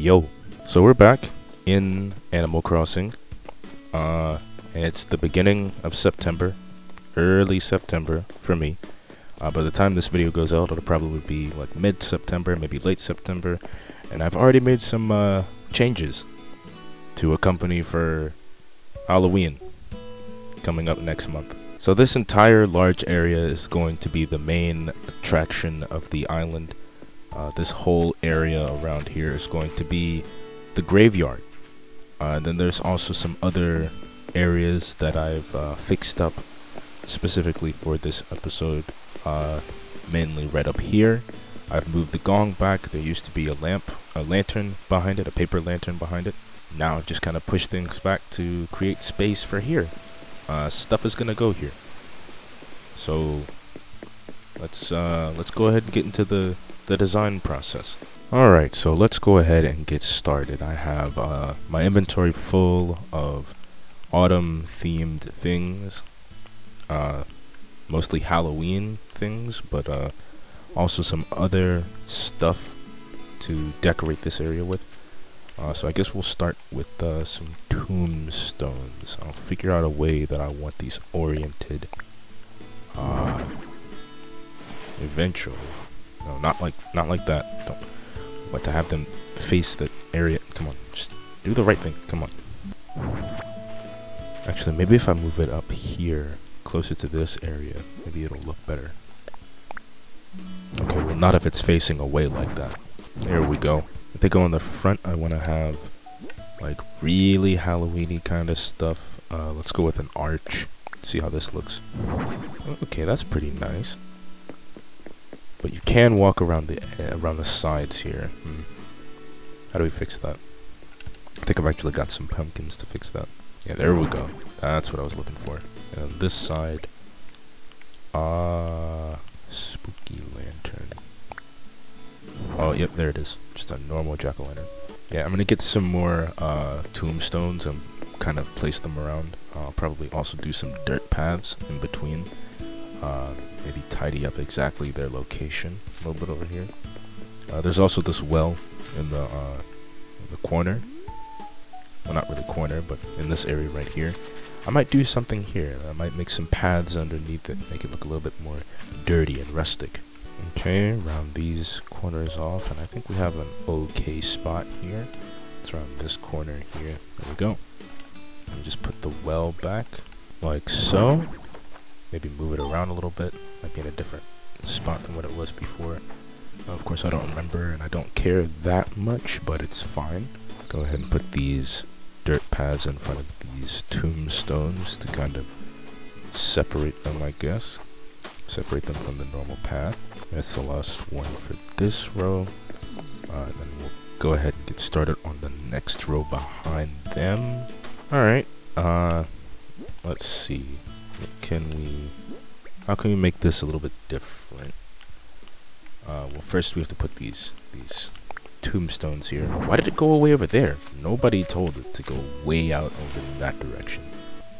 Yo, so we're back in Animal Crossing, and it's the beginning of September, early September for me. By the time this video goes out, it'll probably be like mid-September, maybe late September, and I've already made some changes to accompany for Halloween coming up next month. So this entire large area is going to be the main attraction of the island. This whole area around here is going to be the graveyard. Then there's also some other areas that I've fixed up specifically for this episode, mainly right up here. I've moved the gong back. There used to be a lantern behind it, a paper lantern behind it. Now I've just kind of pushed things back to create space for here. Stuff is gonna go here. So let's go ahead and get into the design process. Alright, so let's go ahead and get started. I have my inventory full of autumn themed things, mostly Halloween things, but also some other stuff to decorate this area with. So I guess we'll start with some tombstones. I'll figure out a way that I want these oriented eventually. No, not like that. Don't want to have them face the area. Come on, just do the right thing. Come on. Actually, maybe if I move it up here, closer to this area, maybe it'll look better. Okay, well, not if it's facing away like that. There we go. If they go on the front, I want to have like really Halloween-y kind of stuff. Let's go with an arch. See how this looks. Okay, that's pretty nice. But you can walk around the sides here. How do we fix that? I think I've actually got some pumpkins to fix that. Yeah, there we go. That's what I was looking for. And on this side, spooky lantern. Oh, yep, there it is. Just a normal jack-o'-lantern. Yeah, I'm gonna get some more tombstones and kind of place them around. I'll probably also do some dirt paths in between. Maybe tidy up exactly their location a little bit over here. There's also this well in the corner. Well, not really corner, but in this area right here. I might do something here. I might make some paths underneath it, make it look a little bit more dirty and rustic. Okay, round these corners off, and I think we have an okay spot here. Let's round this corner here. There we go. And just put the well back, like so. Maybe move it around a little bit. Might be in a different spot than what it was before. Of course, I don't remember, and I don't care that much, but it's fine. Go ahead and put these dirt paths in front of these tombstones to kind of separate them, I guess. Separate them from the normal path. That's the last one for this row. Then we'll go ahead and get started on the next row behind them. Alright, let's see. How can we make this a little bit different? Well, first we have to put these tombstones here. Why did it go away over there? Nobody told it to go way out over in that direction.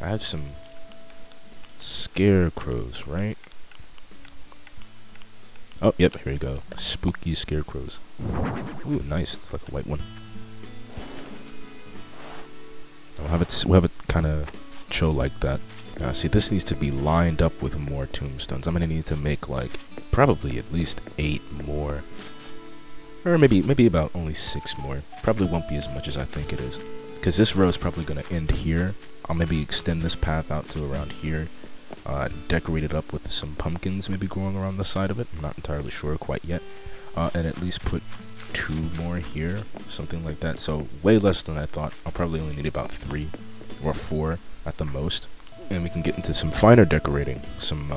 I have some scarecrows, right? Oh, yep, here we go. Spooky scarecrows. Ooh, nice. It's like a white one. We'll have it kind of chill like that. See, this needs to be lined up with more tombstones. I'm gonna need to make like probably at least 8 more, or maybe about only 6 more. Probably won't be as much as I think it is, because this row is probably gonna end here. I'll maybe extend this path out to around here, decorate it up with some pumpkins maybe growing around the side of it. I'm not entirely sure quite yet, and at least put 2 more here, something like that. So way less than I thought. I'll probably only need about 3 or 4 at the most. And we can get into some finer decorating, some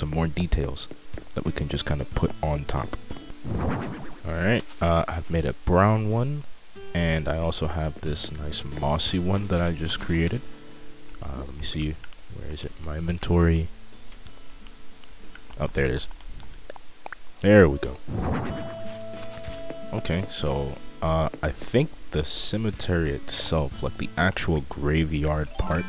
more details that we can just kind of put on top. Alright, I've made a brown one, and I also have this nice mossy one that I just created. Let me see, where is it? My inventory. Oh, there it is. There we go. Okay, so I think the cemetery itself, like the actual graveyard part,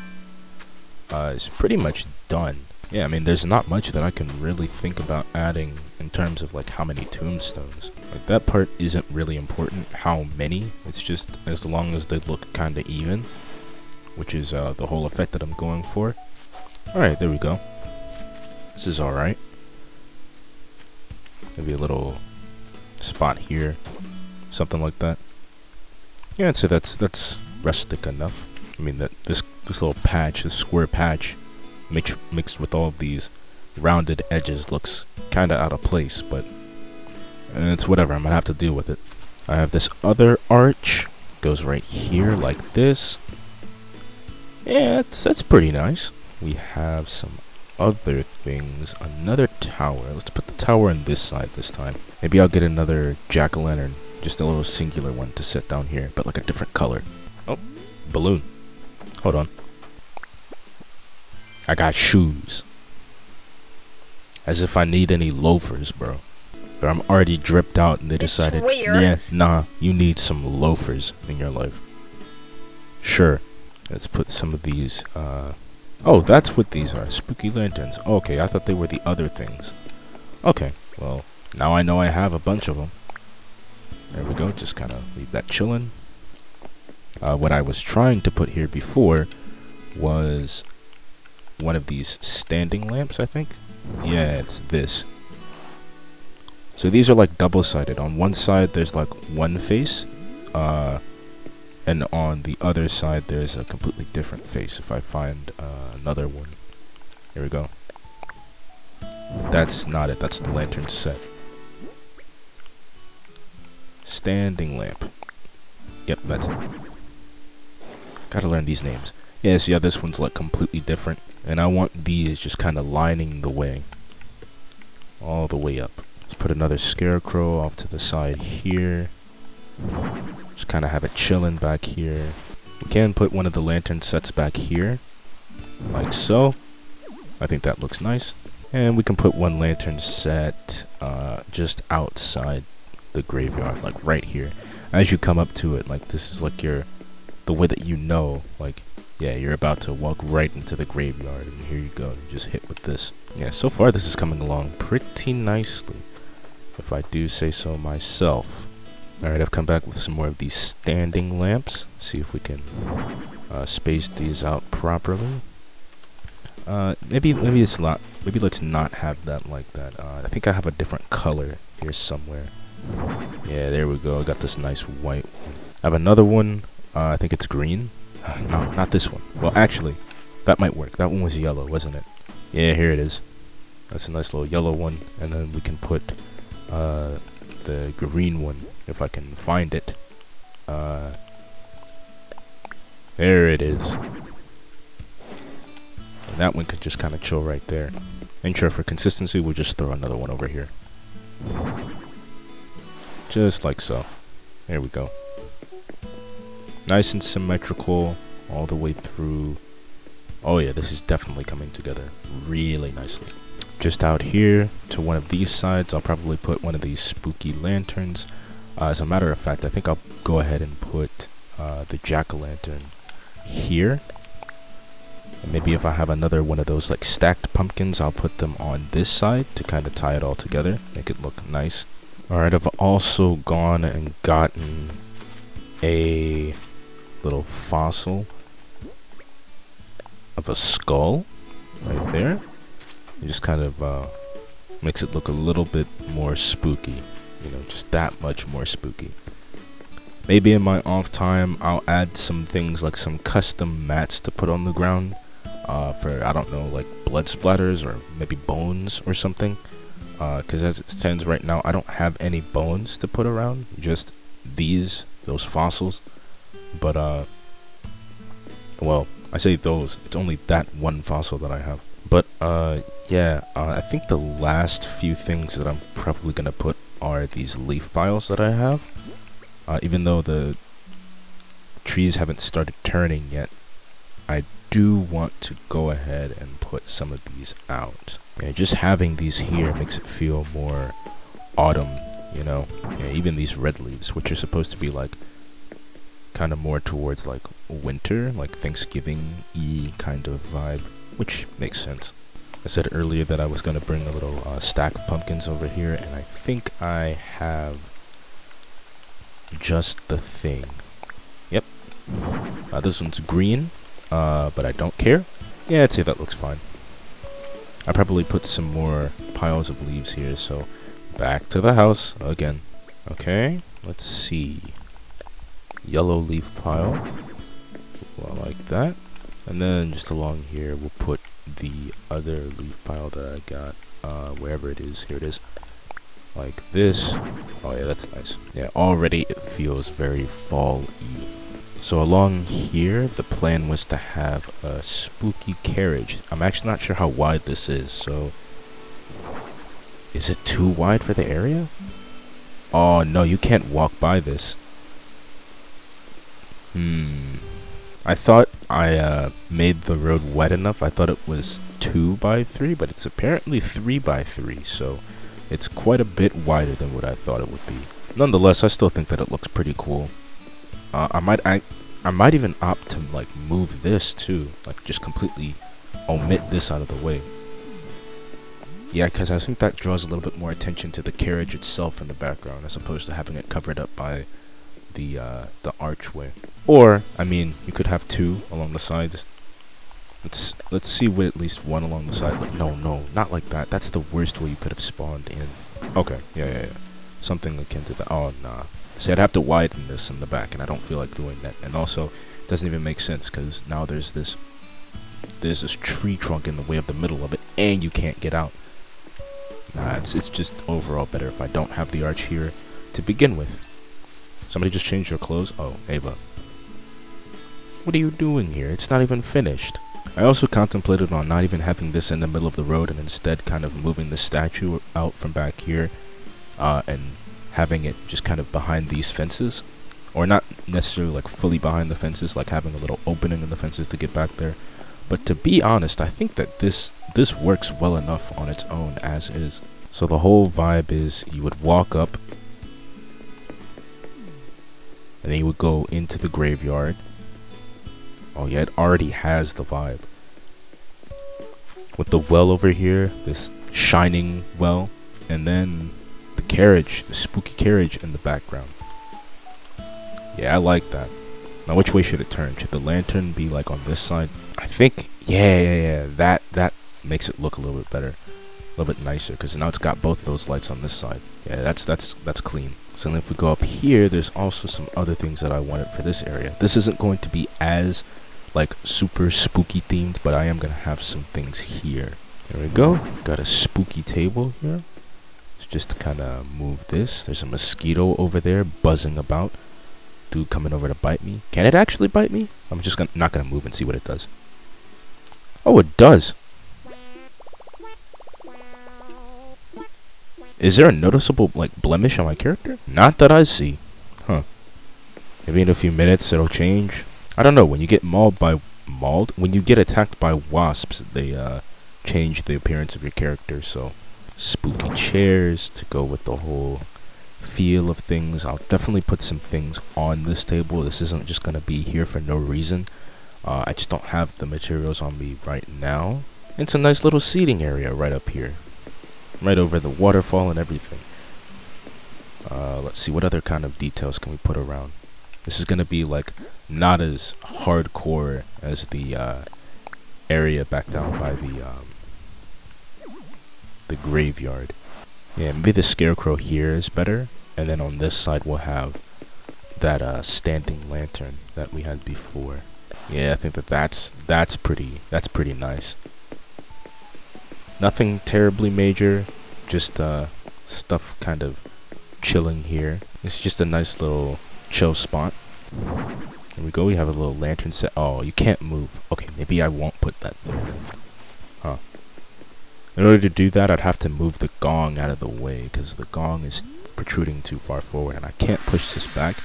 is pretty much done. Yeah, I mean, there's not much that I can really think about adding in terms of like how many tombstones. Like that part isn't really important, how many. It's just as long as they look kind of even, which is the whole effect that I'm going for. Alright, there we go. This is alright. Maybe a little spot here, something like that. Yeah, I'd say that's rustic enough. I mean, that this little patch, this square patch, mixed with all of these rounded edges, looks kind of out of place, but it's whatever. I'm gonna have to deal with it. I have this other arch, goes right here like this. Yeah, that's pretty nice. We have some other things. Another tower. Let's put the tower on this side this time. Maybe I'll get another jack-o'-lantern, just a little singular one to set down here, but like a different color. Oh, balloon. Hold on. I got shoes. As if I need any loafers, bro. But I'm already dripped out and they decided, yeah, nah, you need some loafers in your life. Sure. Let's put some of these, oh, that's what these are. Spooky lanterns. Okay, I thought they were the other things. Okay, well, now I know I have a bunch of them. There we go, just kind of leave that chilling. What I was trying to put here before was one of these standing lamps, I think. Yeah, it's this. So these are like double-sided. On one side, there's like one face, and on the other side, there's a completely different face. If I find another one. Here we go. That's not it. That's the lantern set. Standing lamp. Yep, that's it. Gotta learn these names. Yes, yeah, this one's like completely different. And I want these just kind of lining the way. All the way up. Let's put another scarecrow off to the side here. Just kind of have it chilling back here. We can put one of the lantern sets back here. Like so. I think that looks nice. And we can put one lantern set just outside the graveyard. Like right here. As you come up to it, like this is like the way that you know, like, yeah, you're about to walk right into the graveyard, and here you go, you just hit with this. Yeah, so far this is coming along pretty nicely, if I do say so myself. Alright, I've come back with some more of these standing lamps. See if we can space these out properly. Maybe let's not have that like that. I think I have a different color here somewhere. Yeah, there we go. I got this nice white one. I have another one. I think it's green. No, not this one. Well, actually, that might work. That one was yellow, wasn't it? Yeah, here it is. That's a nice little yellow one. And then we can put the green one, if I can find it. There it is. And that one could just kind of chill right there. And sure, for consistency, we'll just throw another one over here. Just like so. There we go. Nice and symmetrical all the way through. Oh yeah, this is definitely coming together really nicely. Just out here to one of these sides, I'll probably put one of these spooky lanterns. As a matter of fact, I think I'll go ahead and put the jack-o'-lantern here. And maybe if I have another one of those like stacked pumpkins, I'll put them on this side to kind of tie it all together, make it look nice. Alright, I've also gone and gotten a little fossil of a skull right there. It just kind of makes it look a little bit more spooky, you know, just that much more spooky. Maybe in my off time I'll add some things like some custom mats to put on the ground for, I don't know, like blood splatters or maybe bones or something, because as it stands right now I don't have any bones to put around, just those fossils. But well, I say those, it's only that one fossil that I have. But yeah, I think the last few things that I'm probably gonna put are these leaf piles that I have. Even though the trees haven't started turning yet, I do want to go ahead and put some of these out. Yeah, just having these here makes it feel more autumn, you know. Yeah, even these red leaves, which are supposed to be like kind of more towards like winter, like Thanksgiving-y kind of vibe, which makes sense. I said earlier that I was going to bring a little stack of pumpkins over here, and I think I have just the thing. Yep. This one's green, but I don't care. Yeah, I'd say that looks fine. I probably put some more piles of leaves here, so back to the house again. Okay, let's see. Yellow leaf pile. Well, like that. And then just along here, we'll put the other leaf pile that I got, wherever it is. Here it is. Like this. Oh yeah, that's nice. Yeah, already it feels very fall-y. So along here, the plan was to have a spooky carriage. I'm actually not sure how wide this is, so... Is it too wide for the area? Oh no, you can't walk by this. I thought I made the road wide enough. I thought it was 2 by 3, but it's apparently 3 by 3, so it's quite a bit wider than what I thought it would be. Nonetheless, I still think that it looks pretty cool. I might even opt to like move this too, like just completely omit this out of the way. Yeah, because I think that draws a little bit more attention to the carriage itself in the background, as opposed to having it covered up by the archway. Or, I mean, you could have 2 along the sides. Let's see with at least 1 along the side. But no, not like that. That's the worst way you could have spawned in. Okay, yeah. Something akin to that. Oh, nah. See, I'd have to widen this in the back, and I don't feel like doing that. And also, it doesn't even make sense, because now there's this tree trunk in the way of the middle of it, and you can't get out. Nah, it's just overall better if I don't have the arch here to begin with. Somebody just changed your clothes? Oh, Ava. What are you doing here? It's not even finished. I also contemplated on not even having this in the middle of the road, and instead kind of moving the statue out from back here, and having it just kind of behind these fences. Or not necessarily like fully behind the fences, like having a little opening in the fences to get back there. But to be honest, I think that this works well enough on its own as is. So the whole vibe is you would walk up, and then you would go into the graveyard. Oh yeah, it already has the vibe. With the well over here, this shining well, and then the carriage, the spooky carriage in the background. Yeah, I like that. Now which way should it turn? Should the lantern be like on this side? I think, yeah, that makes it look a little bit better. A little bit nicer, because now it's got both of those lights on this side. Yeah, that's clean. So then if we go up here, there's also some other things that I wanted for this area. This isn't going to be as like super spooky themed, but I am gonna have some things here. There we go. Got a spooky table here. Let's just kind of move this. There's a mosquito over there buzzing about. Dude coming over to bite me. Can it actually bite me? I'm just not gonna move and see what it does. Oh, it does. Is there a noticeable like blemish on my character? Not that I see. Huh. Maybe in a few minutes it'll change. I don't know. When you get when you get attacked by wasps, they change the appearance of your character. So spooky chairs to go with the whole feel of things. I'll definitely put some things on this table. This isn't just gonna be here for no reason. I just don't have the materials on me right now. It's a nice little seating area right up here, right over the waterfall and everything. Let's see, what other kind of details can we put around? This is gonna be like not as hardcore as the area back down by the graveyard. Yeah, maybe the scarecrow here is better, and then on this side we'll have that standing lantern that we had before. Yeah, I think that's pretty nice. Nothing terribly major, just stuff kind of chilling here. It's just a nice little chill spot. Here we go. We have a little lantern set. Oh, you can't move. Okay, maybe I won't put that there. Huh. In order to do that, I'd have to move the gong out of the way, because the gong is protruding too far forward, and I can't push this back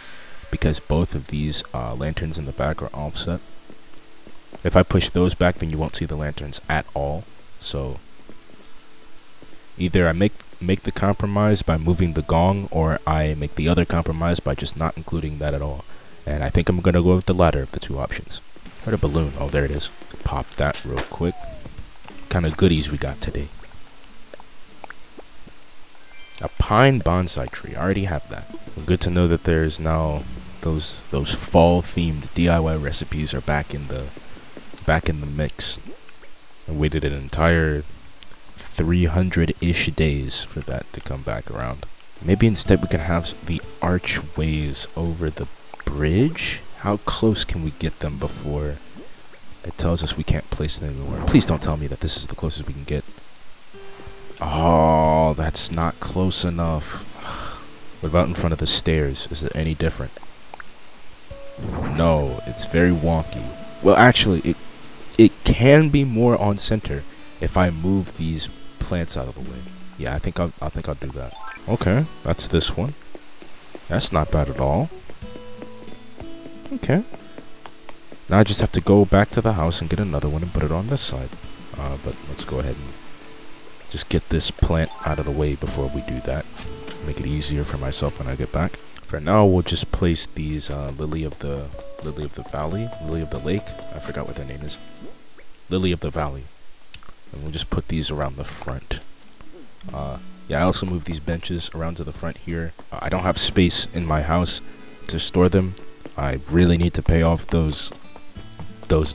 because both of these lanterns in the back are offset. If I push those back, then you won't see the lanterns at all. So either I make the compromise by moving the gong, or I make the other compromise by just not including that at all. And I think I'm gonna go with the latter of the two options. Heard a balloon. Oh, there it is. Pop that real quick. kind of goodies we got today. A pine bonsai tree. I already have that. Good to know that there's now those fall themed DIY recipes are back in the mix. I waited an entire 300-ish days for that to come back around. Maybe instead we can have the archways over the bridge. How close can we get them before it tells us we can't place them anymore? Please don't tell me that this is the closest we can get. Oh, that's not close enough. What about in front of the stairs? Is it any different? No, it's very wonky. Well, actually, it can be more on center if I move these plants out of the way. Yeah, I think I'll do that. Okay, that's this one. That's not bad at all. Okay. Now I just have to go back to the house and get another one and put it on this side. But let's go ahead and just get this plant out of the way before we do that. Make it easier for myself when I get back. For now, we'll just place these lily of the lake. I forgot what their name is. Lily of the valley. And we'll just put these around the front. Yeah, I also moved these benches around to the front here. I don't have space in my house to store them. I really need to pay off those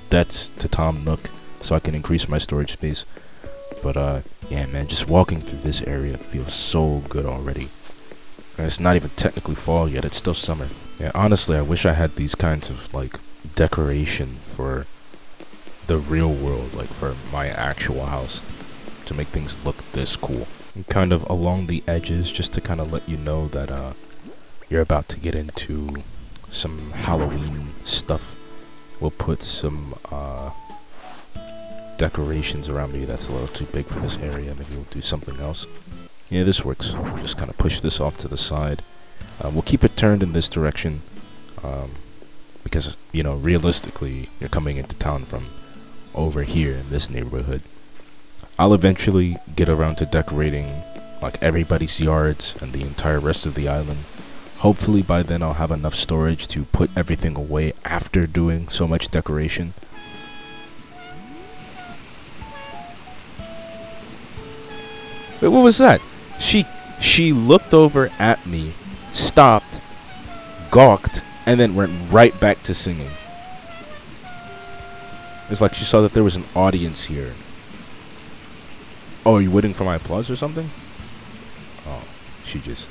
debts to Tom Nook so I can increase my storage space. But yeah, man, just walking through this area feels so good already. And it's not even technically fall yet, it's still summer. Yeah, honestly, I wish I had these kinds of like decoration for the real world, like for my actual house, to make things look this cool. And kind of along the edges, just to kind of let you know that you're about to get into some Halloween stuff. We'll put some decorations around. Maybe that's a little too big for this area. Maybe we'll do something else. Yeah, this works. We'll just kind of push this off to the side. We'll keep it turned in this direction because, you know, realistically, you're coming into town from over here in this neighborhood. I'll eventually get around to decorating like everybody's yards and the entire rest of the island. Hopefully by then I'll have enough storage to put everything away after doing so much decoration. Wait, what was that? She looked over at me, stopped, gawked, and then went right back to singing. It's like she saw that there was an audience here. Oh, are you waiting for my applause or something? Oh, she just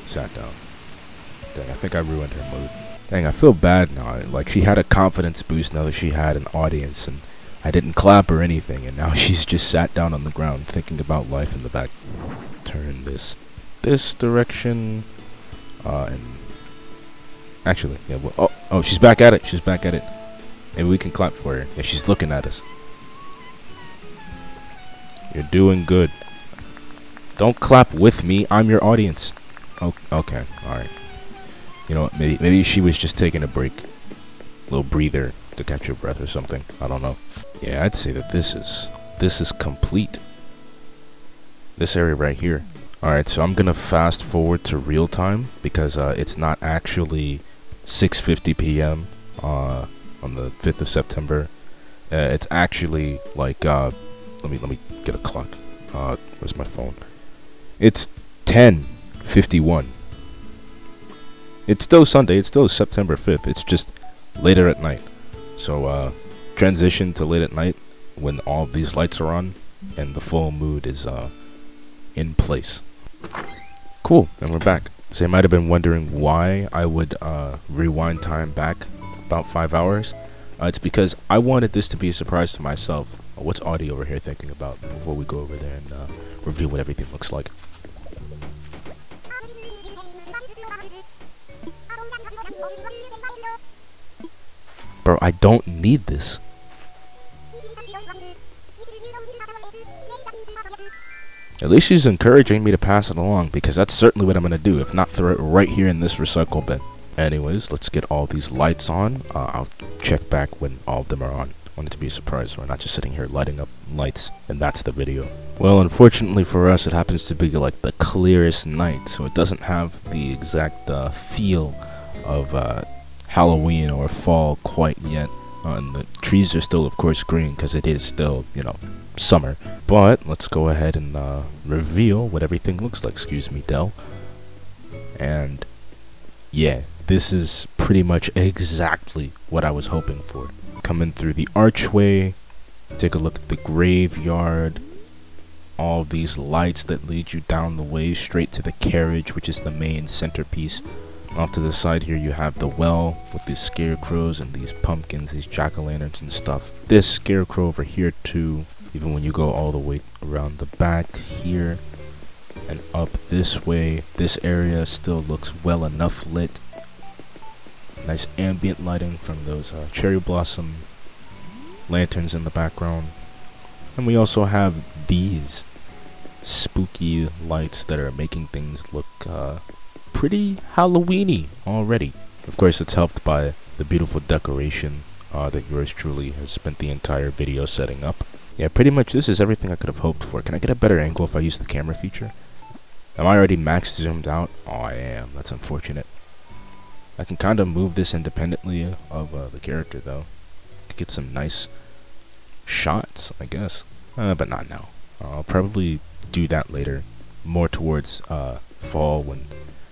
sat down. Dang, I think I ruined her mood. Dang, I feel bad now. Like, she had a confidence boost now that she had an audience, and I didn't clap or anything, and now she's just sat down on the ground thinking about life in the back. Turn this direction, and actually, yeah. Well, oh, she's back at it. She's back at it. Maybe we can clap for her. Yeah, she's looking at us. You're doing good. Don't clap with me. I'm your audience. Oh, okay. All right. You know what? Maybe she was just taking a break, a little breather to catch her breath or something. I don't know. Yeah, I'd say that this is complete. This area right here. All right, so I'm gonna fast forward to real time because it's not actually 6:50 p.m. On the 5th of September. It's actually like let me get a clock. Where's my phone? It's 10:51. It's still Sunday. It's still September 5th. It's just later at night. So transition to late at night when all of these lights are on and the full mood is in place. Cool, and we're back. So you might have been wondering why I would rewind time back about 5 hours. It's because I wanted this to be a surprise to myself. What's Audie over here thinking about before we go over there and review what everything looks like? Bro, I don't need this. At least she's encouraging me to pass it along, because that's certainly what I'm going to do, if not throw it right here in this recycle bin. Anyways, let's get all these lights on. I'll check back when all of them are on. I want it to be a surprise. We're not just sitting here lighting up lights, and that's the video. Well, unfortunately for us, it happens to be like the clearest night, so it doesn't have the exact feel of Halloween or fall quite yet. And the trees are still, of course, green because it is still, you know, summer. But let's go ahead and reveal what everything looks like. Excuse me, Dell. And yeah, this is pretty much exactly what I was hoping for. Coming through the archway, take a look at the graveyard. All of these lights that lead you down the way straight to the carriage, which is the main centerpiece. Off to the side here you have the well with these scarecrows and these pumpkins, these jack-o'-lanterns and stuff. This scarecrow over here too, even when you go all the way around the back here and up this way, this area still looks well enough lit. Nice ambient lighting from those cherry blossom lanterns in the background. And we also have these spooky lights that are making things look pretty Halloweeny already. Of course, it's helped by the beautiful decoration that yours truly has spent the entire video setting up. Yeah, pretty much this is everything I could have hoped for. Can I get a better angle if I use the camera feature? Am I already max zoomed out? Oh, I am. That's unfortunate. I can kind of move this independently of the character, though, to get some nice shots, I guess. But not now. I'll probably do that later, more towards fall when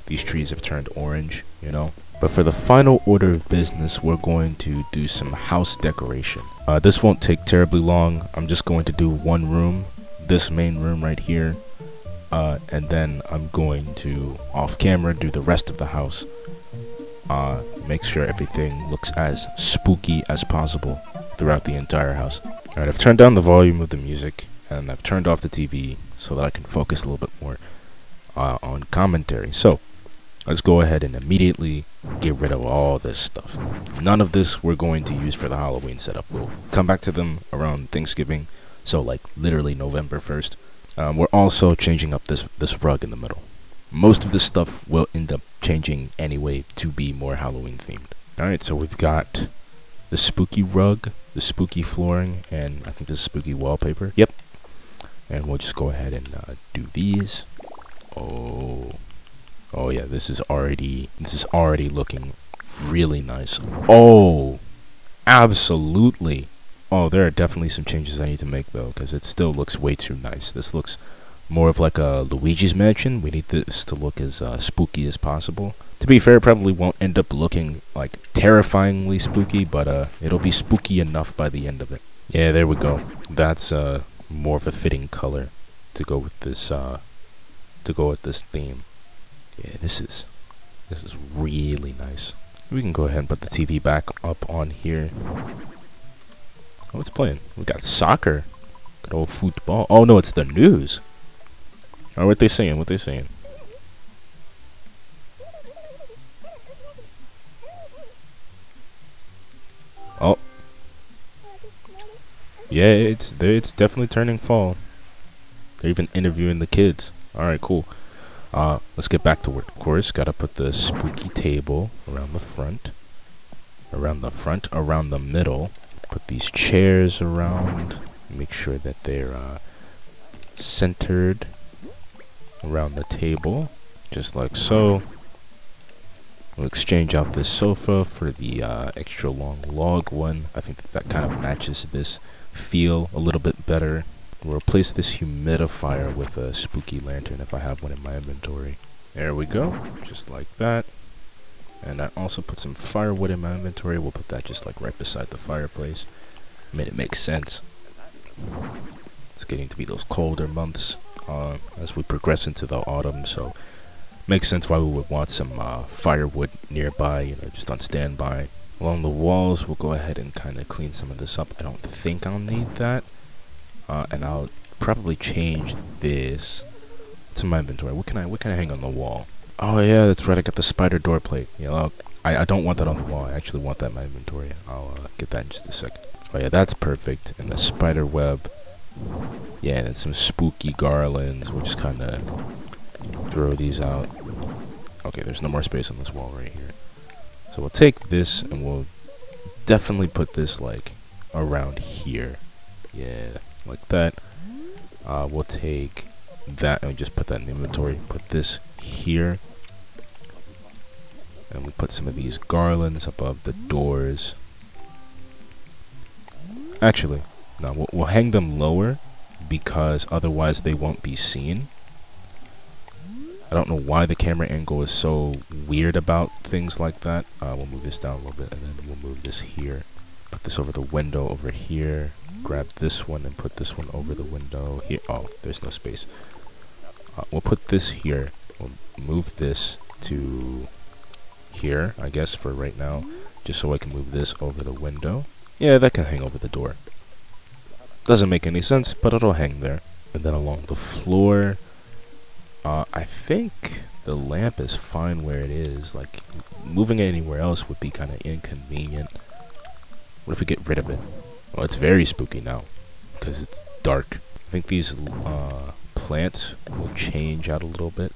these trees have turned orange, you know. But for the final order of business, we're going to do some house decoration. This won't take terribly long. I'm just going to do one room, this main room right here, and then I'm going to, off camera, do the rest of the house. Make sure everything looks as spooky as possible throughout the entire house. Alright, I've turned down the volume of the music, and I've turned off the TV so that I can focus a little bit more on commentary. So, let's go ahead and immediately get rid of all this stuff. None of this we're going to use for the Halloween setup. We'll come back to them around Thanksgiving, so like literally November 1st. We're also changing up this rug in the middle. Most of this stuff will end up changing anyway to be more Halloween themed. Alright, so we've got the spooky rug, the spooky flooring, and I think the spooky wallpaper. Yep. And we'll just go ahead and do these. Oh yeah, this is already looking really nice. Oh, absolutely. Oh, there are definitely some changes I need to make though, because it still looks way too nice. This looks more of like a Luigi's Mansion. We need this to look as spooky as possible. To be fair, it probably won't end up looking like terrifyingly spooky, but it'll be spooky enough by the end of it. Yeah, there we go. That's more of a fitting color to go with this theme. Yeah, this is really nice. We can go ahead and put the TV back up on here. Oh, it's playing. We got soccer. Good old football. Oh no, it's the news. Oh, what they saying? What they saying? Oh. Yeah, it's definitely turning fall. They're even interviewing the kids. Alright, cool. Let's get back to work. Of course, gotta put the spooky table around the front. Around the middle. Put these chairs around. Make sure that they're centered around the table. Just like so. We'll exchange out this sofa for the extra long log one. I think that kind of matches this feel a little bit better. We'll replace this humidifier with a spooky lantern if I have one in my inventory. There we go, just like that. And I also put some firewood in my inventory. We'll put that just like right beside the fireplace. I mean, it makes sense. It's getting to be those colder months as we progress into the autumn, so makes sense why we would want some firewood nearby, you know, just on standby. Along the walls, we'll go ahead and kind of clean some of this up. I don't think I'll need that. And I'll probably change this to my inventory. What can I hang on the wall? Oh yeah, that's right. I got the spider door plate. Yeah, I don't want that on the wall. I actually want that in my inventory. I'll get that in just a second. Oh yeah, that's perfect. And the spider web. Yeah, and then some spooky garlands. We'll just kind of throw these out. Okay, there's no more space on this wall right here. So we'll take this and we'll definitely put this like around here. Yeah, like that. We'll take that and just put that in the inventory. Put this here. And we put some of these garlands above the doors. Actually, no, we'll hang them lower because otherwise they won't be seen. I don't know why the camera angle is so weird about things like that. We'll move this down a little bit, and then we'll move this here. Put this over the window over here. Grab this one and put this one over the window here. Oh, there's no space. We'll put this here. We'll move this to here, I guess, for right now. Just so I can move this over the window. Yeah, that can hang over the door. Doesn't make any sense, but it'll hang there. And then along the floor, I think the lamp is fine where it is. Like, moving it anywhere else would be kind of inconvenient. What if we get rid of it? Well, it's very spooky now because it's dark. I think these plants will change out a little bit.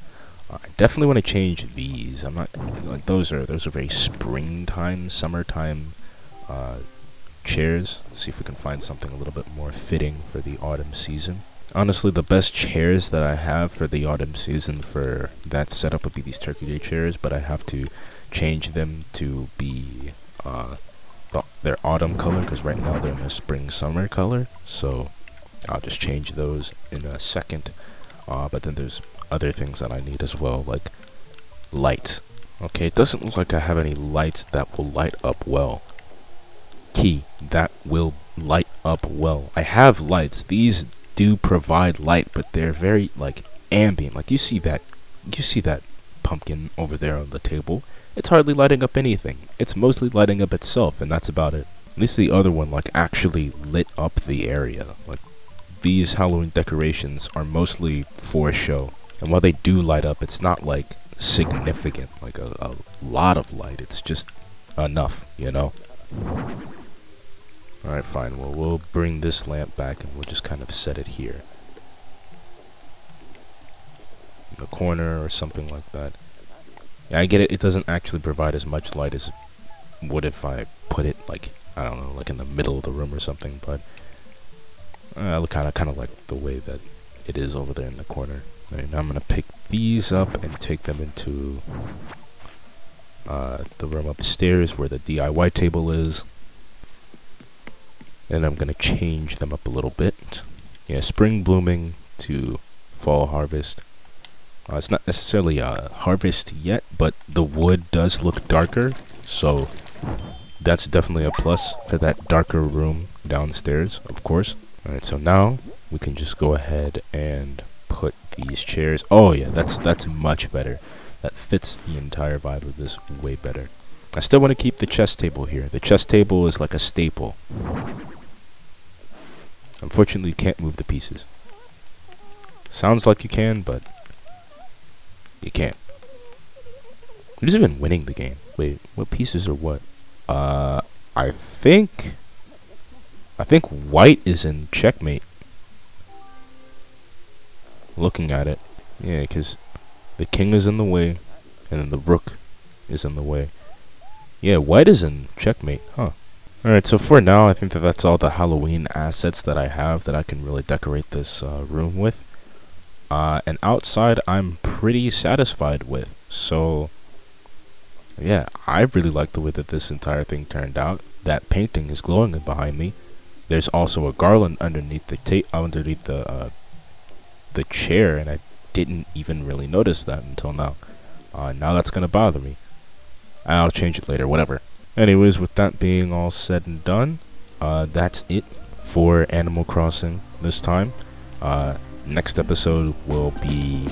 I definitely want to change these. I'm not like those are very springtime, summertime chairs. See if we can find something a little bit more fitting for the autumn season. Honestly, the best chairs that I have for the autumn season for that setup would be these Turkey Day chairs, but I have to change them to be their autumn color because right now they're in the spring summer color. So I'll just change those in a second. But then there's other things that I need as well, like lights. Okay, it doesn't look like I have any lights that will light up well. Key, that will light up well. I have lights. These do provide light, but they're very like ambient. Like you see that pumpkin over there on the table. It's hardly lighting up anything. It's mostly lighting up itself, and that's about it. At least the other one like actually lit up the area. Like these Halloween decorations are mostly for show. And while they do light up, it's not like significant, like a lot of light. It's just enough, you know? Alright, fine. Well, we'll bring this lamp back and we'll just kind of set it here. In the corner or something like that. Yeah, I get it. It doesn't actually provide as much light as it would if I put it, like, I don't know, like in the middle of the room or something, but I look kind of like the way that it is over there in the corner. Alright, now I'm going to pick these up and take them into the room upstairs where the DIY table is. And I'm going to change them up a little bit. Yeah, spring blooming to fall harvest. It's not necessarily a harvest yet, but the wood does look darker, so that's definitely a plus for that darker room downstairs, of course. Alright, so now we can just go ahead and put these chairs. Oh yeah, that's much better. That fits the entire vibe of this way better. I still want to keep the chess table here. The chess table is like a staple. Unfortunately, you can't move the pieces. Sounds like you can, but you can't. Who's even winning the game? Wait, what pieces are what? I think white is in checkmate. Looking at it. Yeah, because the king is in the way, and then the rook is in the way. Yeah, white is in checkmate, huh? Alright, so for now, I think that's all the Halloween assets that I have that I can really decorate this room with. And outside, I'm pretty satisfied with. So, yeah, I really like the way that this entire thing turned out. That painting is glowing behind me. There's also a garland underneath the chair, and I didn't even really notice that until now. Now that's gonna bother me. I'll change it later, whatever. Anyways, with that being all said and done, that's it for Animal Crossing this time. Next episode will be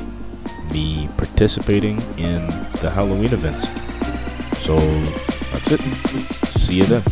me participating in the Halloween events. So, that's it. See you then.